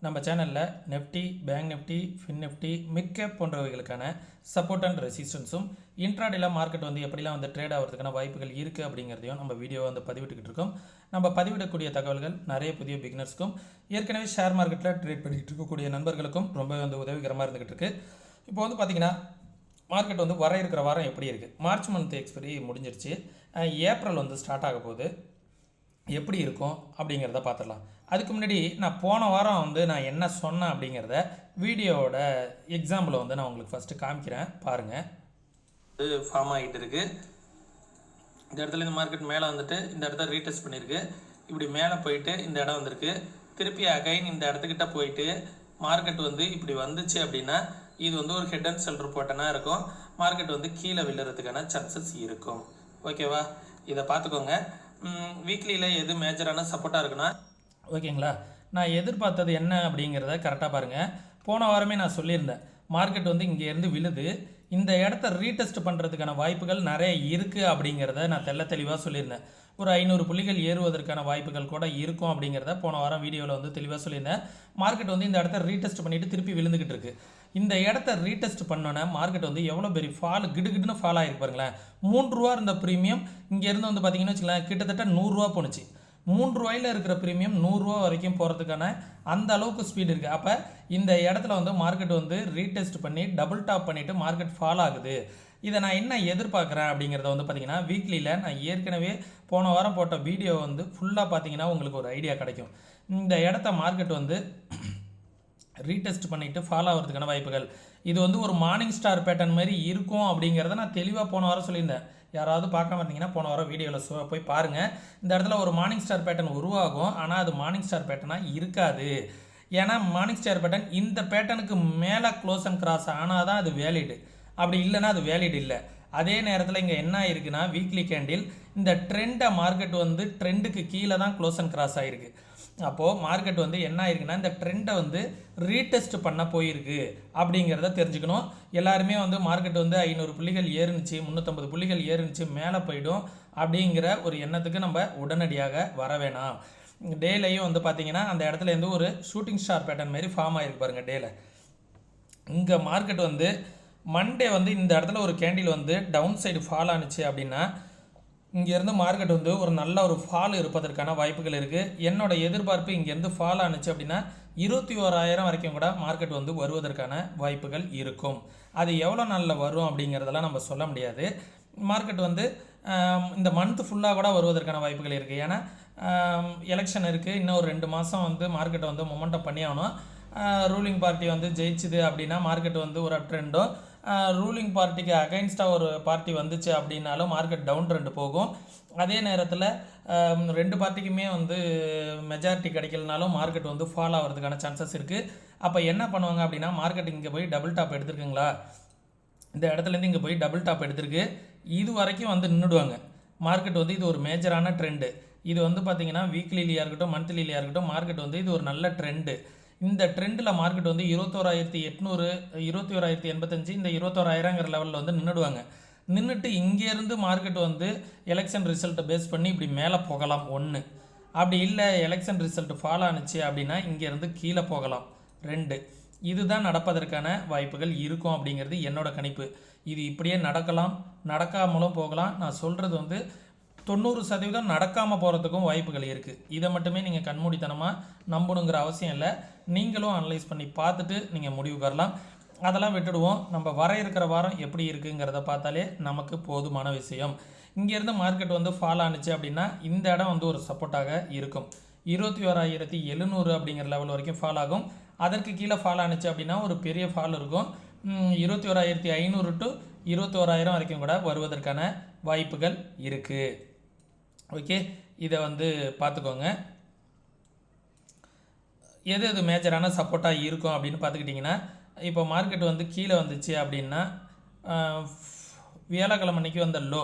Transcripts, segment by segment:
நம்ம சேனலில் Nifty, bank Nifty, fin Nifty, mid cap போன்றவைகளுக்கான சப்போர்ட் அண்ட் ரெசிஸ்டன்ஸும் இன்ட்ராடேல மார்க்கெட் வந்து எப்படிலாம் வந்து ட்ரேட் ஆகிறதுக்கான வாய்ப்புகள் இருக்குது அப்படிங்கிறதையும் நம்ம வீடியோ வந்து பதிவிட்டுக்கிட்டு இருக்கோம். நம்ம பதிவிடக்கூடிய தகவல்கள் நிறைய புதிய பிகினர்ஸ்க்கும் ஏற்கனவே ஷேர் மார்க்கெட்டில் ட்ரேட் பண்ணிகிட்டு இருக்கக்கூடிய நண்பர்களுக்கும் ரொம்ப வந்து உதவிகரமாக இருந்துகிட்டு இருக்குது. இப்போ வந்து பார்த்திங்கன்னா மார்க்கெட் வந்து வர இருக்கிற வாரம் எப்படி இருக்குது, மார்ச் மந்த் எக்ஸ்பைரி முடிஞ்சிருச்சு, ஏப்ரல் வந்து ஸ்டார்ட் ஆக போகுது, எப்படி இருக்கும் அப்படிங்கிறத பார்த்துடலாம். அதுக்கு முன்னாடி நான் போன வாரம் வந்து நான் என்ன சொன்னேன் அப்படிங்கிறத வீடியோவோட எக்ஸாம்பிளை வந்து நான் உங்களுக்கு ஃபஸ்ட்டு காமிக்கிறேன் பாருங்கள். இது ஃபார்ம் ஆகிட்டு இருக்குது. இந்த இடத்துல இந்த மார்க்கெட் மேலே வந்துட்டு இந்த இடத்த ரீடெஸ்ட் பண்ணியிருக்கு. இப்படி மேலே போயிட்டு இந்த இடம் வந்திருக்கு. திருப்பி அகைன் இந்த இடத்துக்கிட்ட போயிட்டு மார்க்கெட் வந்து இப்படி வந்துச்சு அப்படின்னா இது வந்து ஒரு ஹெட் அண்ட் ஷோல்டர் போட்டனாக இருக்கும். மார்க்கெட் வந்து கீழே விழுறதுக்கான சான்சஸ் இருக்கும். ஓகேவா, இதை பார்த்துக்கோங்க. வீக்லியில் எது மேஜரான சப்போர்ட்டாக இருக்குன்னா ஓகேங்களா. நான் எதிர்பார்த்தது என்ன அப்படிங்கிறத கரெக்டாக பாருங்கள். போன வாரமே நான் சொல்லியிருந்தேன், மார்க்கெட் வந்து இங்கேருந்து விழுது, இந்த இடத்த ரீடெஸ்ட் பண்ணுறதுக்கான வாய்ப்புகள் நிறைய இருக்குது அப்படிங்கிறத நான் தெளிவாக சொல்லியிருந்தேன். ஒரு 500 புள்ளிகள் ஏறுவதற்கான வாய்ப்புகள் கூட இருக்கும் அப்படிங்கிறத போன வாரம் வீடியோவில் வந்து தெளிவாக சொல்லியிருந்தேன். மார்க்கெட் வந்து இந்த இடத்த ரீடெஸ்ட் பண்ணிவிட்டு திருப்பி விழுந்துக்கிட்டு இருக்குது. இந்த இடத்த ரீடெஸ்ட் பண்ணோன்னே மார்க்கெட் வந்து எவ்வளோ பெரிய ஃபால், கிடுகிடுன்னு ஃபால் ஆகிருக்கு பாருங்களேன். 3 ரூபா இருந்த ப்ரீமியம் இங்கேருந்து வந்து பார்த்திங்கன்னு வச்சுக்கலாம் கிட்டத்தட்ட 100 ரூபா போணுச்சு. 3 ரூபாயில் இருக்கிற ப்ரீமியம் 100 ரூபா வரைக்கும் போகிறதுக்கான அந்த அளவுக்கு ஸ்பீடு இருக்குது. அப்போ இந்த இடத்துல வந்து மார்க்கெட் வந்து ரீடெஸ்ட் பண்ணி டபுள் டாப் பண்ணிவிட்டு மார்க்கெட் ஃபால் ஆகுது. இதை நான் என்ன எதிர்பார்க்குறேன் அப்படிங்கிறத வந்து பார்த்திங்கன்னா வீக்லியில் நான் ஏற்கனவே போன வாரம் போட்ட வீடியோ வந்து ஃபுல்லாக பார்த்திங்கன்னா உங்களுக்கு ஒரு ஐடியா கிடைக்கும். இந்த இடத்த மார்க்கெட் வந்து ரீடெஸ்ட் பண்ணிவிட்டு ஃபாலோ ஆகிறதுக்கான வாய்ப்புகள், இது வந்து ஒரு மார்னிங் ஸ்டார் பேட்டர்ன் மாதிரி இருக்கும் அப்படிங்கிறத நான் தெளிவாக போன வாரம் சொல்லியிருந்தேன். யாராவது பார்க்காம இருந்தீங்கன்னா போன வாரம் வீடியோவில் போய் பாருங்கள். இந்த இடத்துல ஒரு மார்னிங் ஸ்டார் பேட்டர்ன் உருவாகும், ஆனால் அது மார்னிங் ஸ்டார் பேட்டர்னாக இருக்காது. ஏன்னா மார்னிங் ஸ்டார் பேட்டர்ன் இந்த பேட்டர்னுக்கு மேலே க்ளோஸ் அண்ட் கிராஸ் ஆனால் தான் அது வேலிடு, அப்படி இல்லைன்னா அது வேலிட் இல்லை. அதே நேரத்தில் இங்கே என்ன ஆயிருக்குன்னா வீக்லி கேண்டில் இந்த ட்ரெண்டை மார்க்கெட் வந்து ட்ரெண்டுக்கு கீழே தான் க்ளோஸ் அண்ட் கிராஸ் ஆகிருக்கு. அப்போது மார்க்கெட் வந்து என்ன ஆயிருக்குன்னா இந்த ட்ரெண்டை வந்து ரீடெஸ்ட் பண்ண போயிருக்கு அப்படிங்கிறத தெரிஞ்சுக்கணும். எல்லாருமே வந்து மார்க்கெட் வந்து 500 புள்ளிகள் ஏறுனுச்சு, 350 புள்ளிகள் ஏறுனுச்சு, மேலே போயிடும் அப்படிங்கிற ஒரு எண்ணத்துக்கு நம்ம உடனடியாக வர வேணாம். டேலையும் வந்து பார்த்திங்கன்னா அந்த இடத்துலேருந்து ஒரு ஷூட்டிங் ஸ்டார் பேட்டர்ன் மாதிரி ஃபார்ம் ஆகிருக்கு பாருங்கள். டேல இங்கே மார்க்கெட் வந்து மண்டே வந்து இந்த இடத்துல ஒரு கேண்டில் வந்து டவுன் சைடு ஃபால் ஆனிச்சு அப்படின்னா இங்கேருந்து மார்க்கெட் வந்து ஒரு நல்ல ஒரு ஃபால் இருப்பதற்கான வாய்ப்புகள் இருக்குது. என்னோட எதிர்பார்ப்பு இங்கேருந்து ஃபால் ஆனிச்சு அப்படின்னா 21,000 வரைக்கும் கூட மார்க்கெட் வந்து வருவதற்கான வாய்ப்புகள் இருக்கும். அது எவ்வளோ நாளில் வரும் அப்படிங்கிறதெல்லாம் நம்ம சொல்ல முடியாது. மார்க்கெட் வந்து இந்த மந்த் ஃபுல்லாக கூட வருவதற்கான வாய்ப்புகள் இருக்குது. ஏன்னா எலெக்ஷன் இருக்குது, இன்னும் ஒரு 2 மாதம் வந்து மார்க்கெட்டை வந்து மொமெண்டம் பண்ணி ஆகணும். ரூலிங் பார்ட்டி வந்து ஜெயிச்சுது அப்படின்னா மார்க்கெட் வந்து ஒரு அப் ட்ரெண்டோ, ரூலிங் பார்ட்டிக்கு அகைன்ஸ்டாக ஒரு பார்ட்டி வந்துச்சு அப்படின்னாலும் மார்க்கெட் டவுன் ட்ரெண்ட் போகும். அதே நேரத்தில் 2 பார்ட்டிக்குமே வந்து மெஜாரிட்டி கிடைக்கலனாலும் மார்க்கெட் வந்து ஃபால் ஆகிறதுக்கான சான்சஸ் இருக்குது. அப்போ என்ன பண்ணுவாங்க அப்படின்னா மார்க்கெட் இங்கே போய் டபுள் டாப் எடுத்துருக்குங்களா, இந்த இடத்துலேருந்து இங்கே போய் டபுள் டாப் எடுத்துருக்கு, இது வரைக்கும் வந்து நின்றுடுவாங்க. மார்க்கெட் வந்து இது ஒரு மேஜரான ட்ரெண்டு. இது வந்து பார்த்திங்கன்னா வீக்லிலியாக இருக்கட்டும் மந்த்லிலியாக இருக்கட்டும் மார்க்கெட் வந்து இது ஒரு நல்ல ட்ரெண்டு. இந்த ட்ரெண்டில் மார்க்கெட் வந்து 21,800, 21,085, இந்த 21,000ங்கிற லெவலில் வந்து நின்றுடுவாங்க. நின்றுட்டு இங்கேருந்து மார்க்கெட் வந்து எலெக்ஷன் ரிசல்ட்டை பேஸ் பண்ணி இப்படி மேலே போகலாம் ஒன்று, அப்படி இல்லை எலெக்ஷன் ரிசல்ட் ஃபால் ஆனிச்சு அப்படின்னா இங்கேருந்து கீழே போகலாம் 2. இதுதான் நடப்பதற்கான வாய்ப்புகள் இருக்கும் அப்படிங்கிறது என்னோட கணிப்பு. இது இப்படியே நடக்கலாம், நடக்காமலும் போகலாம். நான் சொல்கிறது வந்து 90% நடக்காமல் போகிறதுக்கும் வாய்ப்புகள் இருக்குது. இதை மட்டுமே நீங்கள் கண்மூடித்தனமாக நம்பணுங்கிற அவசியம் இல்லை. நீங்களும் அனலைஸ் பண்ணி பார்த்துட்டு நீங்கள் முடிவுக்கு வரலாம். அதெல்லாம் விட்டுடுவோம். நம்ம வர இருக்கிற வாரம் எப்படி இருக்குங்கிறத பார்த்தாலே நமக்கு போதுமான விஷயம். இங்கேருந்து மார்க்கெட் வந்து ஃபால் ஆனிச்சு அப்படின்னா இந்த இடம் வந்து ஒரு சப்போர்ட்டாக இருக்கும். 21,700 அப்படிங்கிற லெவல் வரைக்கும் ஃபால் ஆகும். அதற்கு கீழே ஃபால் ஆனிச்சு அப்படின்னா ஒரு பெரிய ஃபால் இருக்கும். 21,500 டு 21,000 வரைக்கும் கூட வருவதற்கான வாய்ப்புகள் இருக்குது. ஓகே, இதை வந்து பார்த்துக்கோங்க. எது மேஜரான சப்போர்ட்டாக இருக்கும் அப்படின்னு பார்த்துக்கிட்டிங்கன்னா இப்போ மார்க்கெட் வந்து கீழே வந்துச்சு அப்படின்னா வியாழக்கிழமை அன்றைக்கி வந்த லோ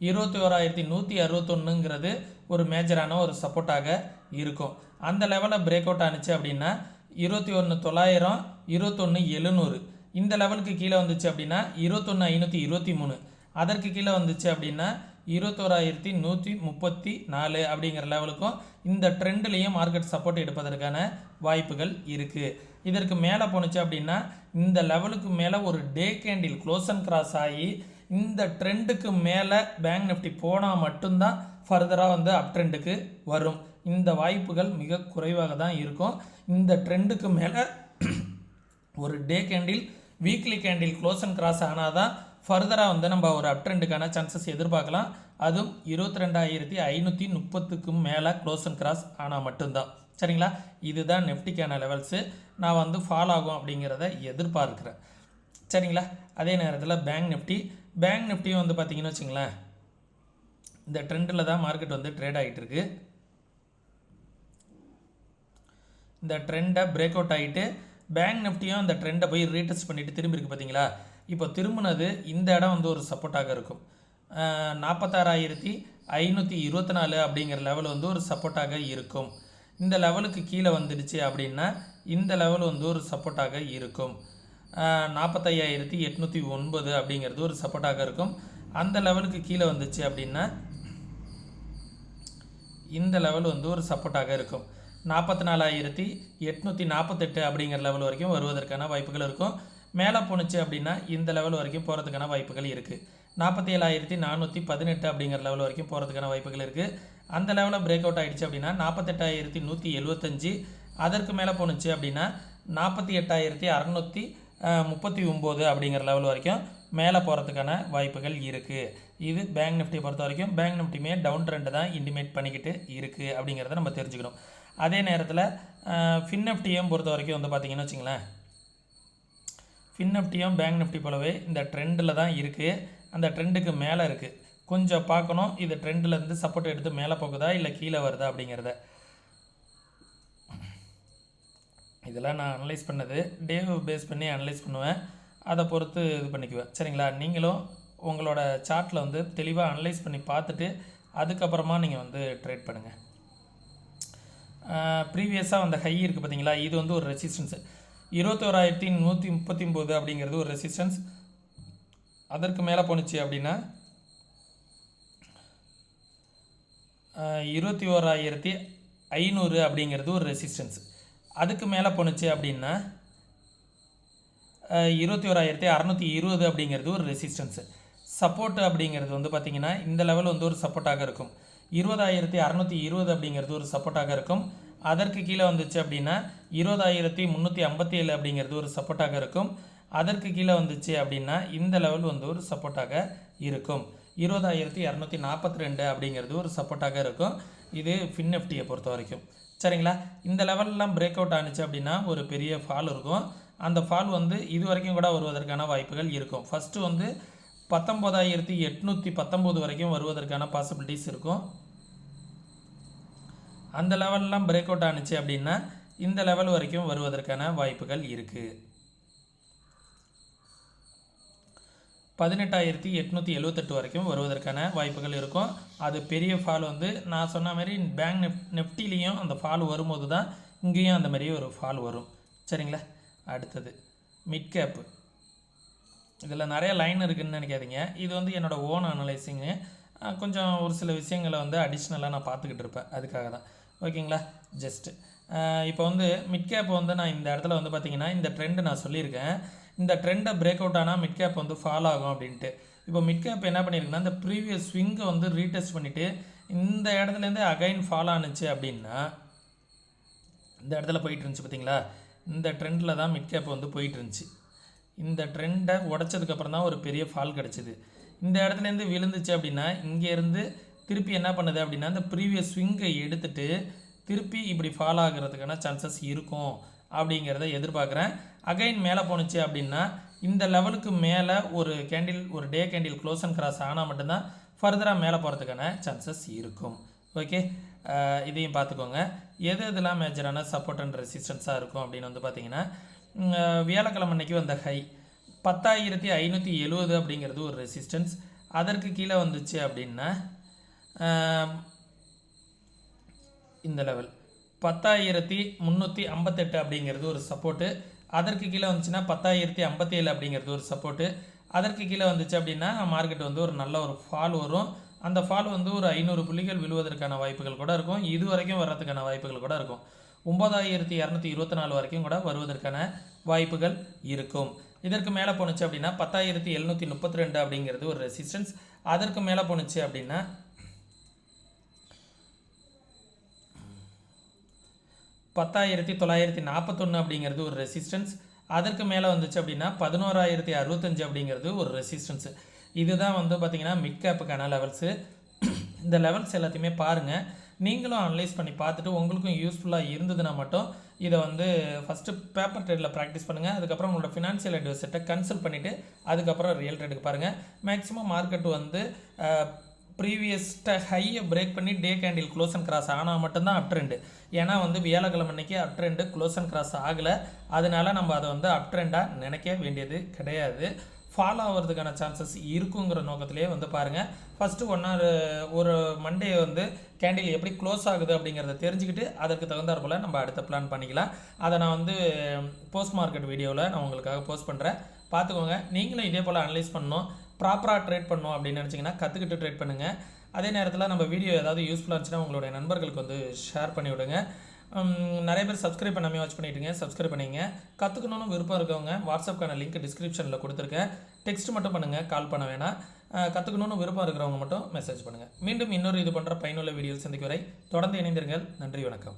21,161ங்கிறது ஒரு மேஜரான ஒரு சப்போர்ட்டாக இருக்கும். அந்த லெவலில் பிரேக் அவுட் ஆனிச்சு அப்படின்னா 21,900, 21,700 இந்த லெவலுக்கு கீழே வந்துச்சு அப்படின்னா 21,523, அதற்கு கீழே வந்துச்சு அப்படின்னா 21,134 அப்படிங்கிற லெவலுக்கும் இந்த ட்ரெண்ட்லேயும் மார்க்கெட் சப்போர்ட் எடுப்பதற்கான வாய்ப்புகள் இருக்குது. இதற்கு மேலே போணுச்சு அப்படின்னா இந்த லெவலுக்கு மேலே ஒரு டே கேண்டில் க்ளோஸ் அண்ட் கிராஸ் ஆகி இந்த ட்ரெண்டுக்கு மேலே பேங்க் நிஃப்டி போனால் மட்டும்தான் ஃபர்தராக வந்து அப் ட்ரெண்டுக்கு வரும். இந்த வாய்ப்புகள் மிக குறைவாக தான் இருக்கும். இந்த ட்ரெண்டுக்கு மேலே ஒரு டே candle weekly candle close and cross ஆனால் தான் ஃபர்தராக வந்து நம்ம ஒரு அப் ட்ரெண்டுக்கான சான்சஸ் எதிர்பார்க்கலாம். அதுவும் 22,530க்கு மேலே க்ளோஸ் அண்ட் கிராஸ் ஆனால் மட்டும்தான். சரிங்களா? இதுதான் நிஃப்டிக்கான லெவல்ஸு. நான் வந்து ஃபாலோ ஆகும் அப்படிங்கிறத எதிர்பார்க்குறேன். சரிங்களா? அதே நேரத்தில் பேங்க் நிஃப்டியும் வந்து பார்த்திங்கன்னு வச்சுங்களேன், இந்த ட்ரெண்டில் தான் மார்க்கெட் வந்து ட்ரேட் ஆகிட்டு இருக்கு. இந்த ட்ரெண்டை பிரேக் அவுட் ஆகிட்டு பேங்க் நிஃப்டியும் அந்த ட்ரெண்டை போய் ரீடெஸ்ட் பண்ணிவிட்டு திரும்பி இருக்குது பார்த்தீங்களா? இப்போ திரும்பினது இந்த இடம் வந்து ஒரு சப்போர்ட்டாக இருக்கும். 46,524 அப்படிங்கிற லெவல் வந்து ஒரு சப்போர்ட்டாக இருக்கும். இந்த லெவலுக்கு கீழே வந்துடுச்சு அப்படின்னா இந்த லெவல் வந்து ஒரு சப்போர்ட்டாக இருக்கும். 45,809 அப்படிங்கிறது ஒரு சப்போர்ட்டாக இருக்கும். அந்த லெவலுக்கு கீழே வந்துச்சு அப்படின்னா இந்த லெவல் வந்து ஒரு சப்போர்ட்டாக இருக்கும். 44,848 அப்படிங்கிற லெவல் வரைக்கும் வருவதற்கான வாய்ப்புகள் இருக்கும். மேலே போணுச்சு அப்படின்னா இந்த லெவல் வரைக்கும் போகிறதுக்கான வாய்ப்புகள் இருக்குது. 47,418 அப்படிங்கிற லெவல் வரைக்கும் போகிறதுக்கான வாய்ப்புகள் இருக்குது. அந்த லெவலில் பிரேக் அவுட் ஆகிடுச்சு அப்படின்னா 48,175. அதற்கு மேலே போணுச்சு அப்படின்னா 48,639 அப்படிங்கிற லெவல் வரைக்கும் மேலே போகிறதுக்கான வாய்ப்புகள் இருக்குது. இது பேங்க் நிஃப்டியை பொறுத்த வரைக்கும் பேங்க் நிஃப்டியுமே டவுன் ட்ரெண்டு தான் இண்டிமேட் பண்ணிக்கிட்டு இருக்குது அப்படிங்கிறத நம்ம தெரிஞ்சுக்கணும். அதே நேரத்தில் ஃபின் நிஃப்டியும் பொறுத்த வரைக்கும் வந்து பார்த்திங்கன்னு வச்சுங்களேன், ஃபின் நிஃப்டியும் பேங்க் நிஃப்டி போலவே இந்த ட்ரெண்டில் தான் இருக்குது. அந்த ட்ரெண்டுக்கு மேலே இருக்குது. கொஞ்சம் பார்க்கணும் இது ட்ரெண்டிலேருந்து சப்போர்ட் எடுத்து மேலே போகுதா இல்லை கீழே வருதா அப்படிங்கிறத. இதெல்லாம் நான் அனலைஸ் பண்ணது டே பேஸ் பண்ணி அனலைஸ் பண்ணுவேன். அதை பொறுத்து இது பண்ணிக்குவேன். சரிங்களா? நீங்களும் உங்களோட சார்ட்டில் வந்து தெளிவாக அனலைஸ் பண்ணி பார்த்துட்டு அதுக்கப்புறமா நீங்கள் வந்து ட்ரேட் பண்ணுங்கள். ப்ரீவியஸாக அந்த ஹை இருக்குது பார்த்தீங்களா, இது வந்து ஒரு ரெசிஸ்டன்ஸு. 21,139 அப்படிங்கிறது ஒரு ரெசிஸ்டன்ஸ். அதற்கு மேலே போணுச்சு அப்படின்னா 21,500 அப்படிங்கிறது ஒரு ரெசிஸ்டன்ஸ். அதுக்கு மேலே போணுச்சு அப்படின்னா 21,620 அப்படிங்கிறது ஒரு ரெசிஸ்டன்ஸு. சப்போர்ட் அப்படிங்கிறது வந்து பார்த்திங்கன்னா இந்த லெவல் வந்து ஒரு சப்போர்ட்டாக இருக்கும். 20,620 அப்படிங்கிறது ஒரு சப்போர்ட்டாக இருக்கும். அதற்கு கீழே வந்துச்சு அப்படின்னா 20,357 அப்படிங்கிறது ஒரு சப்போர்ட்டாக இருக்கும். அதற்கு கீழே வந்துச்சு அப்படின்னா இந்த லெவல் வந்து ஒரு சப்போர்ட்டாக இருக்கும். 20,242 அப்படிங்கிறது ஒரு சப்போர்ட்டாக இருக்கும். இது ஃபின் நிஃப்டியை பொறுத்த வரைக்கும். சரிங்களா? இந்த லெவல்லாம் பிரேக் அவுட் ஆனிச்சு அப்படின்னா ஒரு பெரிய ஃபால் இருக்கும். அந்த ஃபால் வந்து இது வரைக்கும் கூட வருவதற்கான வாய்ப்புகள் இருக்கும். ஃபஸ்ட்டு வந்து 19,819 வரைக்கும் வருவதற்கான பாசிபிலிட்டிஸ் இருக்கும். அந்த லெவல்லாம் பிரேக் அவுட் ஆனிச்சு அப்படின்னா இந்த லெவல் வரைக்கும் வருவதற்கான வாய்ப்புகள் இருக்குது. 18,878 வரைக்கும் வருவதற்கான வாய்ப்புகள் இருக்கும். அது பெரிய ஃபால் வந்து நான் சொன்ன மாதிரி பேங்க் நிஃப்டிலையும் அந்த ஃபால் வரும்போது தான் இங்கேயும் அந்த மாதிரி ஒரு ஃபால் வரும். சரிங்களா? அடுத்தது மிட் கேப்பு. இதில் நிறைய லைன் இருக்குதுன்னு நினைக்காதீங்க. இது வந்து என்னோடய ஓன் அனலைசிங்கு. கொஞ்சம் ஒரு சில விஷயங்களை வந்து அடிஷ்னலாக நான் பார்த்துக்கிட்டு இருப்பேன். அதுக்காக தான். ஓகேங்களா? ஜஸ்ட்டு இப்போ வந்து மிட் கேப் வந்து நான் இந்த இடத்துல வந்து பார்த்திங்கன்னா இந்த ட்ரெண்டு நான் சொல்லியிருக்கேன். இந்த ட்ரெண்டை பிரேக் அவுட் ஆனால் மிட் கேப் வந்து ஃபால் ஆகும் அப்படின்ட்டு. இப்போ மிட் கேப் என்ன பண்ணியிருக்குன்னா இந்த ப்ரீவியஸ் ஸ்விங்கை வந்து ரீடெஸ்ட் பண்ணிவிட்டு இந்த இடத்துலேருந்து அகைன் ஃபால் ஆனிச்சு அப்படின்னா இந்த இடத்துல போயிட்டு இருந்துச்சு பார்த்தீங்களா, இந்த ட்ரெண்டில் தான் மிட் கேப் வந்து போயிட்டு இருந்துச்சு. இந்த ட்ரெண்டை உடச்சதுக்கப்புறம் தான் ஒரு பெரிய ஃபால் கிடச்சிது. இந்த இடத்துலேருந்து விழுந்துச்சு அப்படின்னா இங்கேருந்து திருப்பி என்ன பண்ணுது அப்படின்னா இந்த ப்ரீவியஸ் ஸ்விங்கை எடுத்துகிட்டு திருப்பி இப்படி ஃபால் ஆகிறதுக்கான சான்சஸ் இருக்கும் அப்படிங்கிறத எதிர்பார்க்குறேன். அகைன் மேலே போணுச்சு அப்படின்னா இந்த லெவலுக்கு மேலே ஒரு டே கேண்டில் க்ளோஸ் அண்ட் கிராஸ் ஆனால் மட்டும்தான் ஃபர்தராக மேலே போகிறதுக்கான சான்சஸ் இருக்கும். ஓகே, இதையும் பார்த்துக்கோங்க. இதெல்லாம் மேஜரான சப்போர்ட் அண்ட் ரெசிஸ்டன்ஸாக இருக்கும் அப்படின்னு வந்து பார்த்திங்கன்னா வியாழக்கிழமை அன்னைக்கு வந்த ஹை 10,570 அப்படிங்கிறது ஒரு ரெசிஸ்டன்ஸ். அதற்கு கீழே வந்துச்சு அப்படின்னா இந்த லெவல் 10,358 அப்படிங்கிறது ஒரு சப்போர்ட்டு. அதற்கு கீழே வந்துச்சுன்னா 10,057 அப்படிங்கிறது ஒரு சப்போர்ட்டு. அதற்கு கீழே வந்துச்சு அப்படின்னா மார்க்கெட் வந்து ஒரு நல்ல ஒரு ஃபால் வரும். அந்த ஃபால் வந்து ஒரு 500 புள்ளிகள் விழுவதற்கான வாய்ப்புகள் கூட இருக்கும். இது வரைக்கும் வர்றதுக்கான வாய்ப்புகள் கூட இருக்கும். 9224 வரைக்கும் கூட வருவதற்கான வாய்ப்புகள் இருக்கும். இதற்கு மேலே போணுச்சு அப்படின்னா 10732 அப்படிங்கிறது ஒரு ரெசிஸ்டன்ஸ். அதற்கு மேலே போணுச்சு அப்படின்னா 10941 அப்படிங்கிறது ஒரு ரெசிஸ்டன்ஸ். அதற்கு மேலே வந்துச்சு அப்படின்னா 11065 அப்படிங்கிறது ஒரு ரெசிஸ்டன்ஸு. இதுதான் வந்து பார்த்திங்கன்னா மிட் கேப்புக்கான லெவல்ஸு. இந்த லெவல்ஸ் எல்லாத்தையுமே பாருங்கள். நீங்களும் அனலைஸ் பண்ணி பார்த்துட்டு உங்களுக்கும் யூஸ்ஃபுல்லாக இருந்ததுன்னா மட்டும் இதை வந்து ஃபஸ்ட்டு பேப்பர் ட்ரேடில் ப்ராக்டிஸ் பண்ணுங்கள். அதுக்கப்புறம் உங்களோட ஃபினான்ஷியல் அட்வைசர்கிட்ட கன்சல்ட் பண்ணிவிட்டு அதுக்கப்புறம் ரியல் ட்ரேடுக்கு பாருங்கள். மேக்ஸிமம் மார்க்கெட் வந்து ப்ரீவியஸ் ஹையை பிரேக் பண்ணி டே கேண்டில் க்ளோஸ் அண்ட் கிராஸ் ஆனால் மட்டும்தான் அப் ட்ரெண்டு. ஏன்னா வந்து வியாழக்கிழமை அன்றைக்கி அப் ட்ரெண்டு க்ளோஸ் அண்ட் கிராஸ் ஆகலை. அதனால நம்ம அதை வந்து அப் ட்ரெண்டாக நினைக்க வேண்டியது கிடையாது. ஃபாலோ ஆகிறதுக்கான சான்சஸ் இருக்குங்கிற நோக்கத்திலே வந்து பாருங்கள். ஃபஸ்ட்டு ஒரு மண்டே வந்து கேண்டில் எப்படி க்ளோஸ் ஆகுது அப்படிங்கிறத தெரிஞ்சுக்கிட்டு அதற்கு தகுந்தாற் போல் நம்ம அடுத்த பிளான் பண்ணிக்கலாம். அதை நான் வந்து போஸ்ட் மார்க்கெட் வீடியோவில் நான் உங்களுக்காக போஸ்ட் பண்ணுறேன், பார்த்துக்கோங்க. நீங்களும் இதே போல் அனலைஸ் பண்ணணும், ப்ராப்பராக ட்ரேட் பண்ணணும் அப்படின்னு நினச்சிங்கன்னா கற்றுக்கிட்டு ட்ரேட் பண்ணுங்கள். அதே நேரத்தில் நம்ம வீடியோ ஏதாவது யூஸ்ஃபுல்லாக இருந்துச்சுன்னா உங்களுடைய நண்பர்களுக்கு வந்து ஷேர் பண்ணி விடுங்க. நிறைய பேர் சப்ஸ்கிரைப் பண்ணாமல் வாட்ச் பண்ணிவிட்டுங்க, சப்ஸ்கிரைப் பண்ணிங்க. கற்றுக்கணுன்னு விருப்பம் இருக்கவங்க வாட்ஸ்அப்க்கான லிங்க் டிஸ்கிரிப்ஷனில் கொடுத்துருக்கேன். டெக்ஸ்ட் மட்டும் பண்ணுங்கள், கால் பண்ண வேணாம். கற்றுக்கணுன்னு விருப்பம் இருக்கிறவங்க மட்டும் மெசேஜ் பண்ணுங்கள். மீண்டும் இன்னொரு இது பண்ணுற பயனுள்ள வீடியோவில் சந்திக்கும் வரை தொடர்ந்து இணைந்திருங்கள். நன்றி, வணக்கம்.